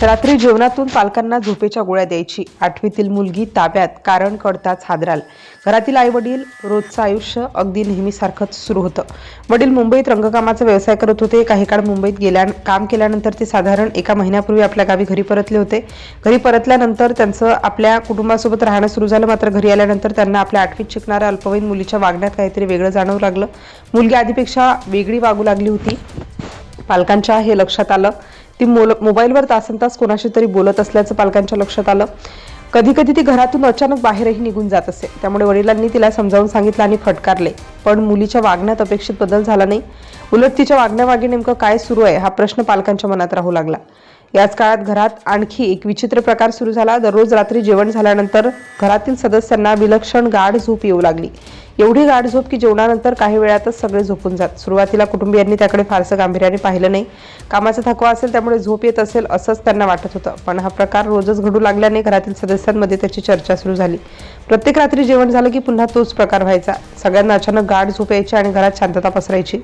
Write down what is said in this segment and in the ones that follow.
रात्री जेवणातून पालकांना झोपेच्या गोळ्या द्यायची. 8वीतील मुलगी ताब्यात, कारण कळताच हादराल. घरातील आई वडील. रोजचं आयुष्य अगदी नेहमीसारखंच सुरू होतं. वडील मुंबईत रंगकामाचा व्यवसाय करत होते. काही काळ मुंबईत काम केल्यानंतर ते साधारण 1 महिन्यापूर्वी आपल्या गावी घरी परतले होते. घरी परतल्यानंतर त्यांचं आपल्या कुटुंबासोबत राहणं सुरू झालं. मात्र घरी आल्यानंतर त्यांना आपल्या 8वीत शिकणाऱ्या अल्पवयीन मुलीच्या वागण्यात काहीतरी वेगळं जाणवू लागलं. मुलगी आधीपेक्षा वेगळी वागू लागली होती. पालकांच्या हे लक्षात आलं. ती मोबाईलवर तासनतास कोणाशी तरी बोलत असल्याचं पालकांच्या लक्षात आलं. कधी कधी ती घरातून अचानक बाहेरही निघून जात असे. त्यामुळे वडिलांनी तिला समजावून सांगितलं आणि फटकारले. पण मुलीच्या वागण्यात अपेक्षित बदल झाला नाही. उलट तिच्या वागण्यामागे नेमकं काय सुरू आहे हा प्रश्न पालकांच्या मनात राहू लागला. याच काळात घरात आणखी एक विचित्र प्रकार सुरू झाला. दररोज रात्री जेवण झाल्यानंतर घरातील सदस्यांना विलक्षण गाढ झोप येऊ लागली. एवढी गाढ झोप की जेवणानंतर काही वेळातच सगळे झोपून जात. सुरुवातीला कुटुंबियांनी त्याकडे फारसं गांभीर्याने पाहिलं नाही. कामाचा थकवा असेल त्यामुळे झोप येत असेल असंच त्यांना वाटत होतं. पण हा प्रकार रोजच घडू लागल्याने घरातील सदस्यांमध्ये त्याची चर्चा सुरू झाली. प्रत्येक रात्री जेवण झालं की पुन्हा तोच प्रकार व्हायचा. सगळ्यांना अचानक गाढ झोप यायची आणि घरात शांतता पसरायची.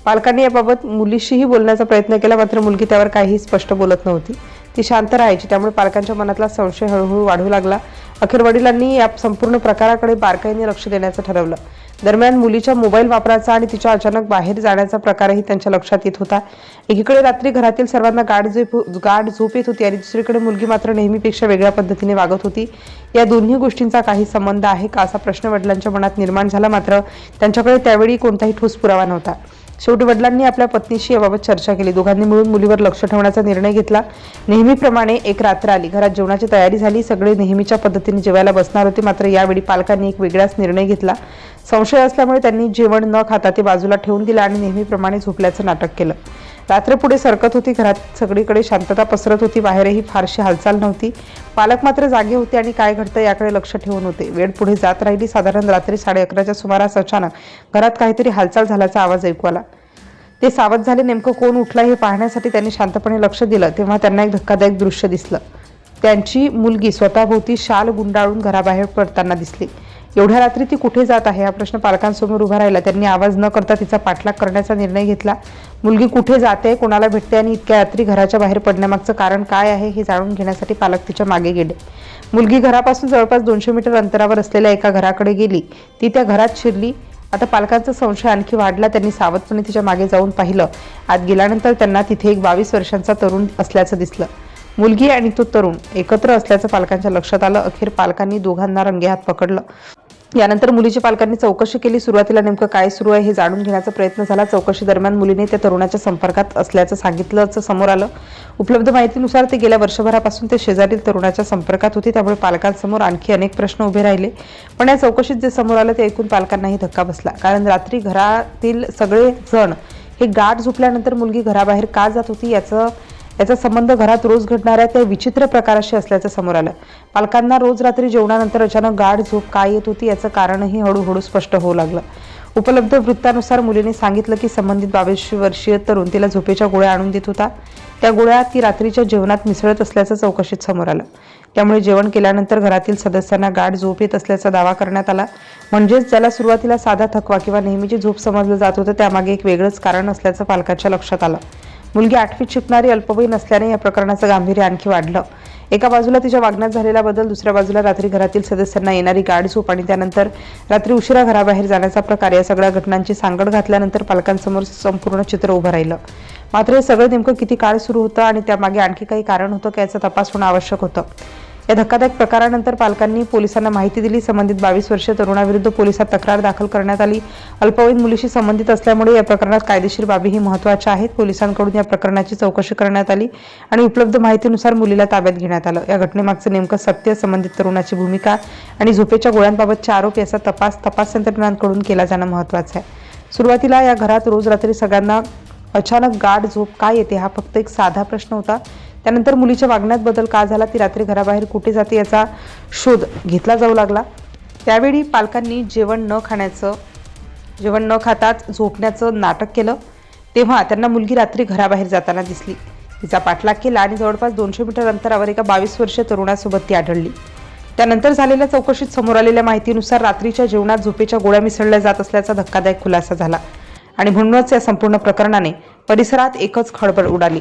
पालकांनी याबाबत मुलीशीही बोलण्याचा प्रयत्न केला. मात्र मुलगी त्यावर काहीही स्पष्ट बोलत नव्हती. ती शांत राहायची. त्यामुळे पालकांच्या मनातला संशय हळूहळू वाढू लागला. अखेर वडिलांनी या संपूर्ण प्रकाराकडे बारकाईने लक्ष देण्याचं ठरवलं. दरम्यान मुलीच्या मोबाईल वापराचा आणि तिच्या अचानक बाहेर जाण्याचा प्रकारही त्यांच्या लक्षात येत होता. एकीकडे रात्री घरातील सर्वांना गाढ झोप येत होती आणि दुसरीकडे मुलगी मात्र नेहमीपेक्षा वेगळ्या पद्धतीने वागत होती. या दोन्ही गोष्टींचा काही संबंध आहे का असा प्रश्न वडिलांच्या मनात निर्माण झाला. मात्र त्यांच्याकडे त्यावेळी कोणताही ठोस पुरावा नव्हता. शेवटी वडिलांनी आपल्या पत्नीशी याबाबत चर्चा केली. दोघांनी मिळून मुलीवर लक्ष ठेवण्याचा निर्णय घेतला. नेहमीप्रमाणे एक रात्र आली. घरात जेवणाची तयारी झाली. सगळे नेहमीच्या पद्धतीने जेवायला बसणार होते. मात्र यावेळी पालकांनी एक वेगळाच निर्णय घेतला. संशय असल्यामुळे त्यांनी जेवण न खाता ते बाजूला ठेवून दिलं आणि नेहमीप्रमाणे झोपल्याचं नाटक केलं. रात्र पुढे सरकत होती. घरात सगळीकडे शांतता पसरत होती. बाहेरही फारशी हालचाल नव्हती. पालक मात्र जागे होते आणि काय घडतं याकडे लक्ष ठेवून होते. वेळ पुढे जात राहिली. साधारण रात्री 11:30च्या सुमारास अचानक घरात काहीतरी हालचाल झाल्याचा आवाज ऐकू आला. ते सावध झाले. नेमकं कोण उठलं हे पाहण्यासाठी त्यांनी शांतपणे लक्ष दिलं. तेव्हा त्यांना एक धक्कादायक दृश्य दिसलं. त्यांची मुलगी स्वतःभोवती शाल गुंडाळून घराबाहेर पडताना दिसली. एवढ्या रात्री ती कुठे जात आहे हा प्रश्न पालकांसमोर उभा राहिला. त्यांनी आवाज न करता तिचा पाठलाग करण्याचा निर्णय घेतला. मुलगी कुठे जाते, कोणाला भेटते आणि इतक्या रात्री घराच्या बाहेर पडण्यामागचं कारण काय आहे हे जाणून घेण्यासाठी पालक तिच्या मागे गेले. मुलगी घरापासून जवळपास 200 मीटर अंतरावर असलेल्या एका घराकडे गेली. ती त्या घरात शिरली. आता पालकांचा संशय आणखी वाढला. त्यांनी सावधपणे तिच्या मागे जाऊन पाहिलं. आत गेल्यानंतर त्यांना तिथे एक 22 वर्षांचा तरुण असल्याचं दिसलं. मुलगी आणि तो तरुण एकत्र असल्याचं पालकांच्या लक्षात आलं. अखेर पालकांनी दोघांना रंगेहात पकडलं. यानंतर मुलीच्या पालकांनी चौकशी केली. सुरुवातीला नेमकं काय सुरू आहे हे जाणून घेण्याचा प्रयत्न झाला. चौकशी दरम्यान मुलीने त्या तरुणाच्या संपर्कात असल्याचं सांगितल्याचं समोर आलं. उपलब्ध माहितीनुसार ते गेल्या वर्षभरापासून ते शेजारील तरुणाच्या संपर्कात होते. त्यामुळे पालकांसमोर आणखी अनेक प्रश्न उभे राहिले. पण या चौकशीत जे समोर आलं ते ऐकून पालकांनाही धक्का बसला. कारण रात्री घरातील सगळे जण हे गाढ झोपल्यानंतर मुलगी घराबाहेर का जात होती याचा संबंध घरात रोज घडणाऱ्या त्या विचित्र प्रकाराशी असल्याचं समोर आलं. पालकांना रोज रात्री जेवणानंतर अचानक गाढ झोप का येत होती याचं कारणही हळूहळू स्पष्ट होऊ लागलं. उपलब्ध वृत्तानुसार मुलीने सांगितलं की संबंधित 22 वर्षीय तरुण तिला झोपेच्या गोळ्या आणून देत होता. त्या गोळ्या ती रात्रीच्या जेवणात मिसळत असल्याचं चौकशीत समोर आलं. त्यामुळे जेवण केल्यानंतर घरातील सदस्यांना गाढ झोप येत असल्याचा दावा करण्यात आला. म्हणजेच ज्याला सुरुवातीला साधा थकवा किंवा नेहमीची झोप समजलं जात होतं त्यामागे एक वेगळंच कारण असल्याचं पालकांच्या लक्षात आलं. मुलगी 8वीत शिकणारी अल्पवयीन असल्याने या प्रकरणाचं गांभीर्य आणखी वाढलं. एका बाजूला तिच्या वागण्यात झालेला बदल, दुसऱ्या बाजूला रात्री घरातील सदस्यांना येणारी गाढ झोप आणि त्यानंतर रात्री उशिरा घराबाहेर जाण्याचा प्रकार. या सगळ्या घटनांची सांगड घातल्यानंतर पालकांसमोर संपूर्ण चित्र उभं राहिलं. मात्र हे सगळं नेमकं किती काळ सुरू होतं आणि त्यामागे आणखी काही कारण होतं का याचा तपास होणं आवश्यक होतं. या धक्कादायक प्रकारानंतर पालकांनी पोलिसांना माहिती दिली. संबंधित 22 वर्षीय तरुणाविरुद्ध पोलिसात तक्रार दाखल करण्यात आली. अल्पवयीन मुलीशी संबंधित असल्यामुळे या प्रकरणात कायदेशीर बाबीही महत्त्वाच्या आहेत. पोलिसांकडून या प्रकरणाची चौकशी करण्यात आली आणि उपलब्ध माहितीनुसार मुलीला ताब्यात घेण्यात आलं. या घटनेमागचं नेमकं सत्य, संबंधित तरुणाची भूमिका आणि झोपेच्या गोळ्यांबाबतचे आरोप याचा तपास यंत्रणांकडून केला जाणं महत्त्वाचं आहे. सुरुवातीला या घरात रोज रात्री सगळ्यांना अचानक गाढ झोप का येते हा फक्त एक साधा प्रश्न होता. त्यानंतर मुलीच्या वागण्यात बदल का झाला, ती रात्री घराबाहेर कुठे जाते याचा शोध घेतला जाऊ लागला. त्यावेळी पालकांनी जेवण न खाताच झोपण्याचं नाटक केलं. तेव्हा त्यांना मुलगी रात्री घराबाहेर जाताना दिसली. तिचा पाठलाग केला आणि जवळपास 200 मीटर अंतरावर एका 22 वर्षीय तरुणासोबत ती आढळली. त्यानंतर झालेल्या चौकशीत समोर आलेल्या माहितीनुसार रात्रीच्या जेवणात झोपेच्या गोळ्या मिसळल्या जात असल्याचा धक्कादायक खुलासा झाला आणि म्हणूनच या संपूर्ण प्रकरणाने परिसरात एकच खळबळ उडाली.